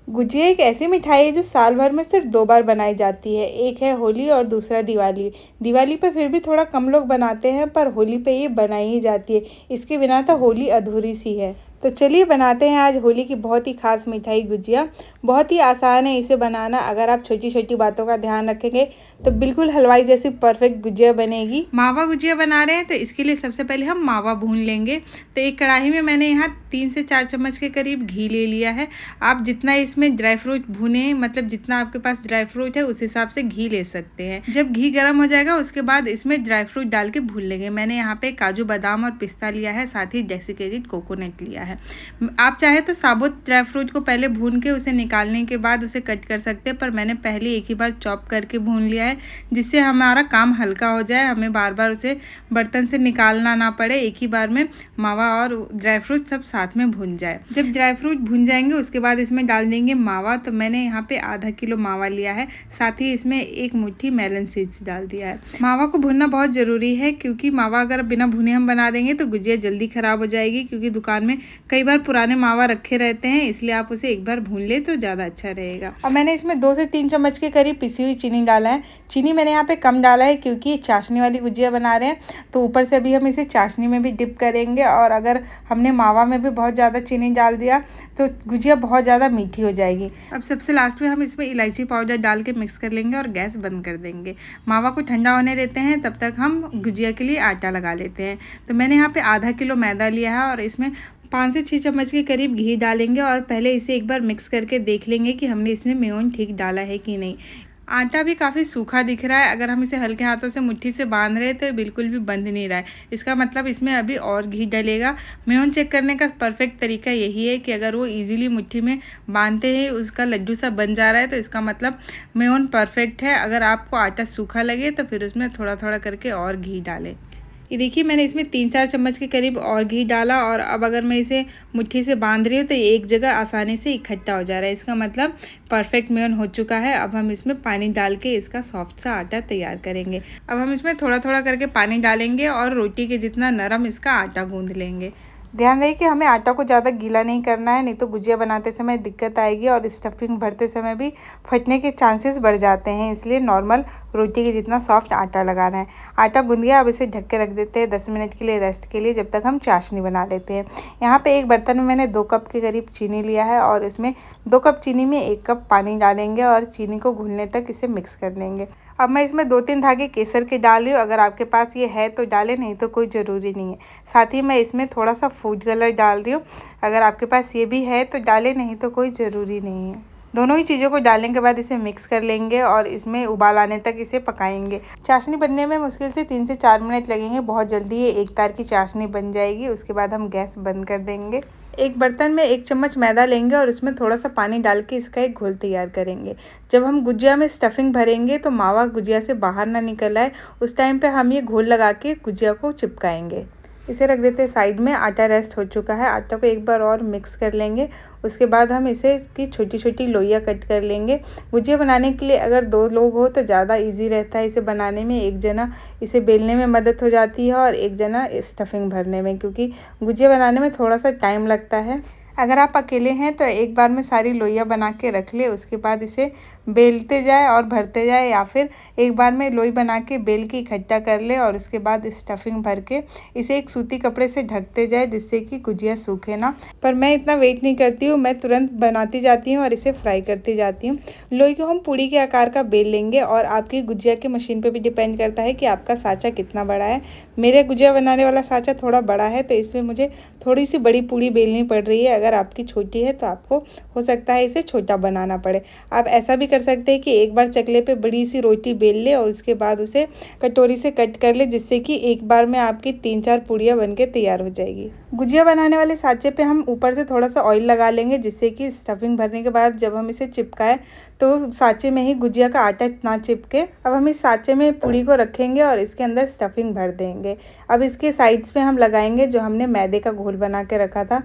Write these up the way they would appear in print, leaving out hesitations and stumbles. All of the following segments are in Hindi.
गुजिया एक ऐसी मिठाई है जो साल भर में सिर्फ 2 बार बनाई जाती है। एक है होली और दूसरा दिवाली। दिवाली पे फिर भी थोड़ा कम लोग बनाते हैं, पर होली पे ये बनाई ही जाती है। इसके बिना तो होली अधूरी सी है। तो चलिए बनाते हैं आज होली की बहुत ही ख़ास मिठाई गुजिया। बहुत ही आसान है इसे बनाना। अगर आप छोटी-छोटी बातों का ध्यान रखेंगे तो बिल्कुल हलवाई जैसी परफेक्ट गुजिया बनेगी। मावा गुजिया बना रहे हैं तो इसके लिए सबसे पहले हम मावा भून लेंगे। तो एक कढ़ाई में मैंने यहाँ 3 से 4 चम्मच के करीब घी ले लिया है। आप जितना इसमें ड्राई फ्रूट भुने, मतलब जितना आपके पास ड्राई फ्रूट है उस हिसाब से घी ले सकते हैं। जब घी गर्म हो जाएगा उसके बाद इसमें ड्राई फ्रूट डाल के भून लेंगे। मैंने यहाँ पे काजू बादाम और पिस्ता लिया है, साथ ही डेसिकेटेड कोकोनट लिया है। आप चाहे तो साबुत ड्राई फ्रूट को पहले भून के उसे निकालने के बाद उसे कट कर सकते हैं, पर मैंने पहले एक ही बार चॉप करके भून लिया है, जिससे हमारा काम हल्का हो जाए, हमें बार बार उसे बर्तन से निकालना ना पड़े। एक ही बार में मावा और ड्राई फ्रूट सब साथ में भून जाए। जब ड्राई फ्रूट भून जाएंगे उसके बाद इसमें डाल देंगे मावा। तो मैंने यहाँ पे आधा किलो मावा लिया है, साथ ही इसमें एक मुट्ठी मेलन सीड्स डाल दिया है। मावा को भूनना बहुत ज़रूरी है, क्योंकि मावा अगर बिना भुने हम बना देंगे तो गुजिया जल्दी ख़राब हो जाएगी, क्योंकि दुकान में कई बार पुराने मावा रखे रहते हैं, इसलिए आप उसे एक बार भून ले तो ज़्यादा अच्छा रहेगा। और मैंने इसमें 2 से 3 चम्मच के करीब पिसी हुई चीनी डाला है। चीनी मैंने यहाँ पे कम डाला है, क्योंकि चाशनी वाली गुजिया बना रहे हैं, तो ऊपर से अभी हम इसे चाशनी में भी डिप करेंगे। और अगर हमने मावा में भी बहुत ज़्यादा चीनी डाल दिया तो गुजिया बहुत ज़्यादा मीठी हो जाएगी। अब सबसे लास्ट में हम इसमें इलायची पाउडर डाल के मिक्स कर लेंगे और गैस बंद कर देंगे। मावा को ठंडा होने देते हैं, तब तक हम गुजिया के लिए आटा लगा लेते हैं। तो मैंने यहाँ पे आधा किलो मैदा लिया है और इसमें 5 से 6 चम्मच के करीब घी डालेंगे और पहले इसे एक बार मिक्स करके देख लेंगे कि हमने इसमें मेयोन ठीक डाला है कि नहीं। आटा भी काफ़ी सूखा दिख रहा है। अगर हम इसे हल्के हाथों से मुट्ठी से बांध रहे हैं तो बिल्कुल भी बंध नहीं रहा है। इसका मतलब इसमें अभी और घी डलेगा। मेयोन चेक करने का परफेक्ट तरीका यही है कि अगर वो इजीली मुट्ठी में बांधते ही उसका लड्डू सा बन जा रहा है तो इसका मतलब मेयोन परफेक्ट है। अगर आपको आटा सूखा लगे तो फिर उसमें थोड़ा थोड़ा करके और घी डालें। ये देखिए मैंने इसमें 3-4 चम्मच के करीब और घी डाला, और अब अगर मैं इसे मुट्ठी से बांध रही हूँ तो ये एक जगह आसानी से इकट्ठा हो जा रहा है। इसका मतलब परफेक्ट मेयोन हो चुका है। अब हम इसमें पानी डाल के इसका सॉफ्ट सा आटा तैयार करेंगे। अब हम इसमें थोड़ा थोड़ा करके पानी डालेंगे और रोटी के जितना नरम इसका आटा गूँध लेंगे। ध्यान रहे कि हमें आटा को ज़्यादा गीला नहीं करना है, नहीं तो गुजिया बनाते समय दिक्कत आएगी और स्टफिंग भरते समय भी फटने के चांसेस बढ़ जाते हैं। इसलिए नॉर्मल रोटी के जितना सॉफ्ट आटा लगाना है। आटा गूंद गया, अब इसे ढक के रख देते हैं 10 मिनट के लिए रेस्ट के लिए, जब तक हम चाशनी बना लेते हैं। यहाँ पे एक बर्तन में मैंने 2 कप के करीब चीनी लिया है और इसमें 2 कप चीनी में 1 कप पानी डालेंगे और चीनी को घुलने तक इसे मिक्स कर लेंगे। अब मैं इसमें 2-3 धागे केसर के डाल रही हूँ। अगर आपके पास ये है तो डालें, नहीं तो कोई ज़रूरी नहीं है। साथ ही मैं इसमें थोड़ा सा फूड कलर डाल रही हूँ। अगर आपके पास ये भी है तो डालें, नहीं तो कोई ज़रूरी नहीं है। दोनों ही चीज़ों को डालने के बाद इसे मिक्स कर लेंगे और इसमें उबाल आने तक इसे पकाएंगे। चाशनी बनने में मुश्किल से 3 से 4 मिनट लगेंगे। बहुत जल्दी ये एक तार की चाशनी बन जाएगी। उसके बाद हम गैस बंद कर देंगे। एक बर्तन में 1 चम्मच मैदा लेंगे और इसमें थोड़ा सा पानी डाल के इसका एक घोल तैयार करेंगे। जब हम गुजिया में स्टफिंग भरेंगे तो मावा गुजिया से बाहर ना निकल आए, उस टाइम पे हम ये घोल लगा के गुजिया को चिपकाएंगे। इसे रख देते हैं साइड में। आटा रेस्ट हो चुका है। आटा को एक बार और मिक्स कर लेंगे। उसके बाद हम इसे इसकी छोटी छोटी लोइयाँ कट कर लेंगे। गुजिया बनाने के लिए अगर 2 लोग हो तो ज़्यादा इजी रहता है इसे बनाने में। एक जना इसे बेलने में मदद हो जाती है और एक जना स्टफिंग भरने में, क्योंकि गुजिया बनाने में थोड़ा सा टाइम लगता है। अगर आप अकेले हैं तो एक बार में सारी लोइयाँ बना के रख ले, उसके बाद इसे बेलते जाए और भरते जाए, या फिर एक बार में लोई बना के बेल के इकट्ठा कर ले और उसके बाद स्टफिंग भर के इसे एक सूती कपड़े से ढकते जाए, जिससे कि गुजिया सूखे ना। पर मैं इतना वेट नहीं करती हूँ, मैं तुरंत बनाती जाती हूँ और इसे फ्राई करती जाती हूँ। लोई को हम पूड़ी के आकार का बेल लेंगे और आपकी गुजिया की मशीन पर भी डिपेंड करता है कि आपका साँचा कितना बड़ा है। मेरे गुजिया बनाने वाला साँचा थोड़ा बड़ा है, तो इसमें मुझे थोड़ी सी बड़ी पूड़ी बेलनी पड़ रही है। अगर आपकी छोटी है तो आपको हो सकता है इसे छोटा बनाना पड़े। आप ऐसा भी कर सकते हैं कि एक बार चकले पे बड़ी सी रोटी बेल ले और उसके बाद उसे कटोरी से कट कर ले, जिससे कि एक बार में आपकी 3-4 पूड़ियाँ बनके तैयार हो जाएगी। गुजिया बनाने वाले साँचे पे हम ऊपर से थोड़ा सा ऑयल लगा लेंगे, जिससे कि स्टफिंग भरने के बाद जब हम इसे चिपकाएं तो साँचे में ही गुजिया का आटा ना चिपके। अब हम इस साँचे में पूड़ी को रखेंगे और इसके अंदर स्टफिंग भर देंगे। अब इसके साइड्स पे हम लगाएंगे जो हमने मैदे का घोल बना के रखा था।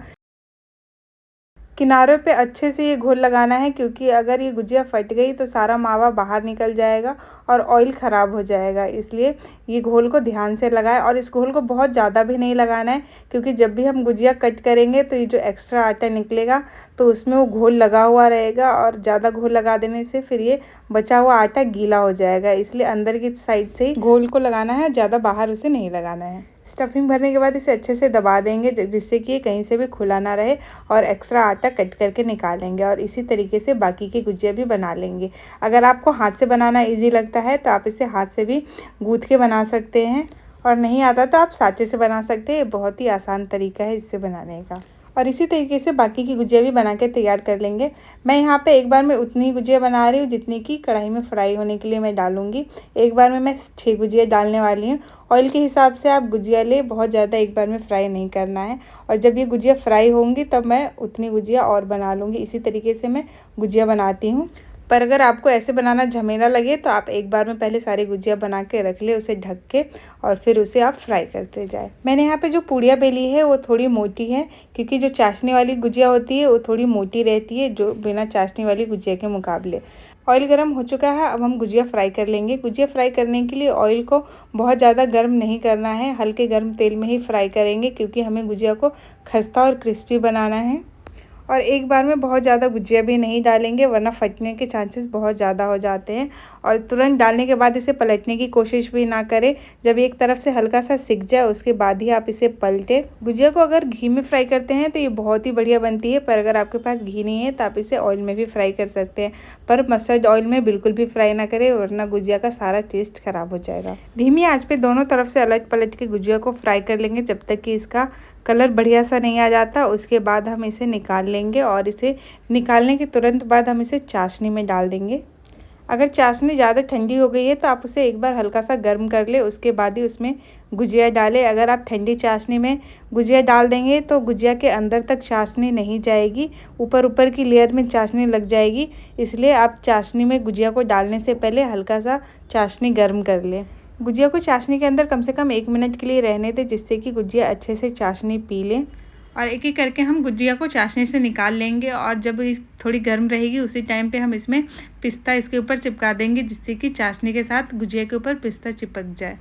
किनारों पे अच्छे से ये घोल लगाना है, क्योंकि अगर ये गुजिया फट गई तो सारा मावा बाहर निकल जाएगा और ऑयल ख़राब हो जाएगा। इसलिए ये घोल को ध्यान से लगाएं और इस घोल को बहुत ज़्यादा भी नहीं लगाना है, क्योंकि जब भी हम गुजिया कट करेंगे तो ये जो एक्स्ट्रा आटा निकलेगा तो उसमें वो घोल लगा हुआ रहेगा, और ज़्यादा घोल लगा देने से फिर ये बचा हुआ आटा गीला हो जाएगा। इसलिए अंदर की साइड से ही घोल को लगाना है, ज़्यादा बाहर उसे नहीं लगाना है। स्टफिंग भरने के बाद इसे अच्छे से दबा देंगे, जिससे कि ये कहीं से भी खुला ना रहे, और एक्स्ट्रा आटा कट करके निकालेंगे। और इसी तरीके से बाकी की गुजिया भी बना लेंगे। अगर आपको हाथ से बनाना इजी लगता है तो आप इसे हाथ से भी गूँथ के बना सकते हैं, और नहीं आता तो आप साँचे से बना सकते हैं। ये बहुत ही आसान तरीका है इससे बनाने का। और इसी तरीके से बाकी की गुजिया भी बना के तैयार कर लेंगे। मैं यहाँ पे एक बार में उतनी गुजिया बना रही हूँ जितनी कि कढ़ाई में फ्राई होने के लिए मैं डालूँगी। एक बार में मैं 6 गुजिया डालने वाली हूँ। ऑयल के हिसाब से आप गुजिया ले, बहुत ज़्यादा एक बार में फ्राई नहीं करना है। और जब ये गुजिया फ्राई होंगी तब मैं उतनी गुजिया और बना लूँगी। इसी तरीके से मैं गुजिया बनाती हूँ। पर अगर आपको ऐसे बनाना झमेला लगे तो आप एक बार में पहले सारी गुजिया बना के रख ले, उसे ढक के, और फिर उसे आप फ्राई करते जाए। मैंने यहाँ पे जो पूड़िया बेली है वो थोड़ी मोटी है, क्योंकि जो चाशनी वाली गुजिया होती है वो थोड़ी मोटी रहती है जो बिना चाशनी वाली गुजिया के मुकाबले। ऑयल गर्म हो चुका है, अब हम गुजिया फ्राई कर लेंगे। गुजिया फ्राई करने के लिए ऑयल को बहुत ज़्यादा गर्म नहीं करना है, हल्के गर्म तेल में ही फ्राई करेंगे, क्योंकि हमें गुजिया को खस्ता और क्रिस्पी बनाना है। और एक बार में बहुत ज़्यादा गुजिया भी नहीं डालेंगे, वरना फटने के चांसेस बहुत ज़्यादा हो जाते हैं। और तुरंत डालने के बाद इसे पलटने की कोशिश भी ना करें। जब एक तरफ से हल्का सा सिक जाए उसके बाद ही आप इसे पलटें। गुजिया को अगर घी में फ्राई करते हैं तो ये बहुत ही बढ़िया बनती है, पर अगर आपके पास घी नहीं है तो आप इसे ऑयल में भी फ्राई कर सकते हैं। पर मस्टर्ड ऑयल में बिल्कुल भी फ्राई ना करें, वरना गुजिया का सारा टेस्ट ख़राब हो जाएगा। धीमी आँच पे दोनों तरफ से अलट पलट के गुजिया को फ्राई कर लेंगे जब तक कि इसका कलर बढ़िया सा नहीं आ जाता। उसके बाद हम इसे निकाल लेंगे, और इसे निकालने के तुरंत बाद हम इसे चाशनी में डाल देंगे। अगर चाशनी ज़्यादा ठंडी हो गई है तो आप उसे एक बार हल्का सा गर्म कर ले, उसके बाद ही उसमें गुजिया डालें। अगर आप ठंडी चाशनी में गुजिया डाल देंगे तो गुजिया के अंदर तक चाशनी नहीं जाएगी, ऊपर ऊपर की लेयर में चाशनी लग जाएगी। इसलिए आप चाशनी में गुजिया को डालने से पहले हल्का सा चाशनी गर्म कर लें। गुजिया को चाशनी के अंदर कम से कम 1 मिनट के लिए रहने दें, जिससे कि गुजिया अच्छे से चाशनी पी लें। और एक एक करके हम गुजिया को चाशनी से निकाल लेंगे, और जब थोड़ी गर्म रहेगी उसी टाइम पे हम इसमें पिस्ता इसके ऊपर चिपका देंगे, जिससे कि चाशनी के साथ गुजिया के ऊपर पिस्ता चिपक जाए।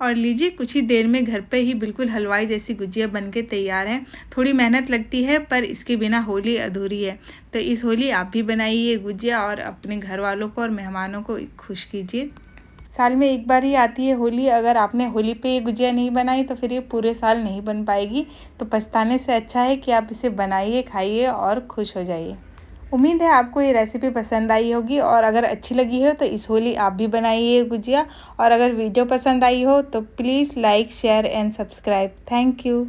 और लीजिए, कुछ ही देर में घर पे ही बिल्कुल हलवाई जैसी गुजिया बनके तैयार है। थोड़ी मेहनत लगती है, पर इसके बिना होली अधूरी है। तो इस होली आप भी बनाइए गुजिया और अपने घर वालों को और मेहमानों को खुश कीजिए। साल में एक बार ही आती है होली। अगर आपने होली पे ये गुजिया नहीं बनाई तो फिर ये पूरे साल नहीं बन पाएगी। तो पछताने से अच्छा है कि आप इसे बनाइए, खाइए और खुश हो जाइए। उम्मीद है आपको ये रेसिपी पसंद आई होगी, और अगर अच्छी लगी हो तो इस होली आप भी बनाइए गुजिया। और अगर वीडियो पसंद आई हो तो please like, share and subscribe. Thank you.